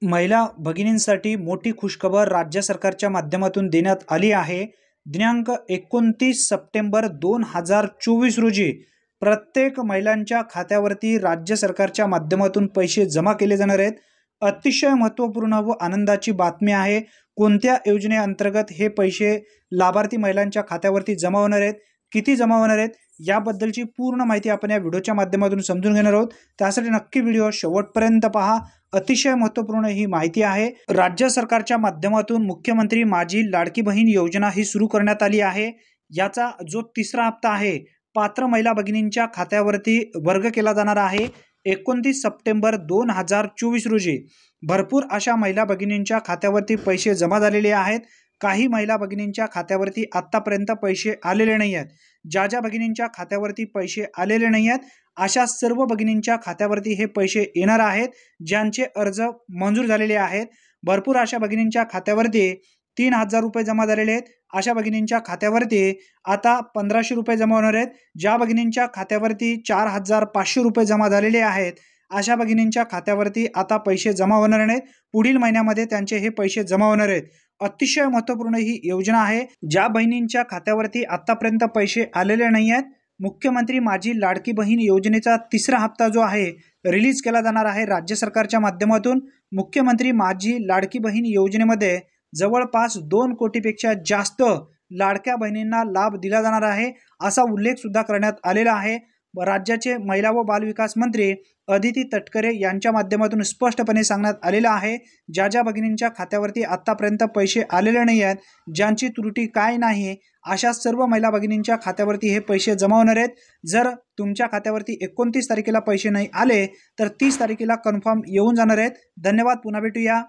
महिला भगिनींसाठी मोठी खुशखबर राज्य सरकारच्या माध्यमातून देण्यात आली आहे। दिनांक 29 सप्टेंबर 2024 रोजी प्रत्येक महिलांच्या खात्यावरती राज्य सरकारच्या माध्यमातून पैसे जमा केले जाणार आहेत। अतिशय महत्त्वपूर्ण व आनंदाची बातमी आहे। कोणत्या योजनेअंतर्गत हे पैसे लाभार्थी महिलांच्या खात्यावरती जमा होणार आहेत, किती जमा होणार आहेत याबद्दलची पूर्ण माहिती आपण या व्हिडिओच्या माध्यमातून समजून घेणार आहोत। त्यासाठी नक्की व्हिडिओ शेवटपर्यंत पहा। अतिशय महत्त्वपूर्ण ही माहिती आहे। राज्य सरकारच्या माध्यमातून मुख्यमंत्री माझी लाडकी बहीण योजना ही सुरू करण्यात आली आहे। याचा जो तिसरा हप्ता आहे पात्र महिला भगिनींच्या खात्यावरती वर्ग केला जाणार आहे। 29 सप्टेंबर 2024 रोजी भरपूर अशा महिला भगिनींच्या खात्यावरती पैसे जमा झालेले आहेत। काही महिला भगिनींच्या खात्यावरती आतापर्यंत पैसे आलेले नाही आहेत। ज्या भगिनींच्या खात्यावरती पैसे आलेले नाही आहेत अशा सर्व भगिनींच्या खात्यावरती हे पैसे येणार आहेत, ज्यांचे अर्ज मंजूर झालेले आहेत। भरपूर अशा भगिनींच्या खात्यावरती 3000 रुपये जमा झालेले आहेत। अशा भगिनींच्या खात्यावरती आता 1500 रुपये जमा होणार आहेत। ज्या भगिनींच्या खात्यावरती 4500 रुपये जमा झालेले आहेत अशा भगिनींच्या खात्यावरती आता पैसे जमा होणार नाहीत। पुढील महिन्यामध्ये त्यांचे हे पैसे जमा होणार आहेत। अतिशय महत्त्वपूर्ण ही योजना आहे। ज्या बहिणींच्या खात्यावरती आतापर्यंत पैसे आलेले नाही आहेत, मुख्यमंत्री माझी लाडकी बहीण योजनेचा तिसरा हप्ता जो आहे रिलीज केला जाणार आहे राज्य सरकारच्या माध्यमातून। मुख्यमंत्री माझी लाडकी बहीण योजनेमध्ये जवळपास 2 कोटीपेक्षा जास्त लाडक्या बहिणींना लाभ दिला जाणार आहे, असा उल्लेख सुद्धा करण्यात आलेला आहे। राज्याचे महिला व बालविकास मंत्री अदिती तटकरे यांच्या माध्यमातून स्पष्टपणे सांगण्यात आलेलं आहे, ज्या भगिनींच्या खात्यावरती आतापर्यंत पैसे आलेले नाही आहेत, ज्यांची त्रुटी काय नाही, अशा सर्व महिला भगिनींच्या खात्यावरती हे पैसे जमा होणार आहेत। जर तुमच्या खात्यावरती 29 तारखेला पैसे नाही आले तर 30 तारखेला कन्फर्म येऊन जाणार आहेत। धन्यवाद, पुन्हा भेटूया।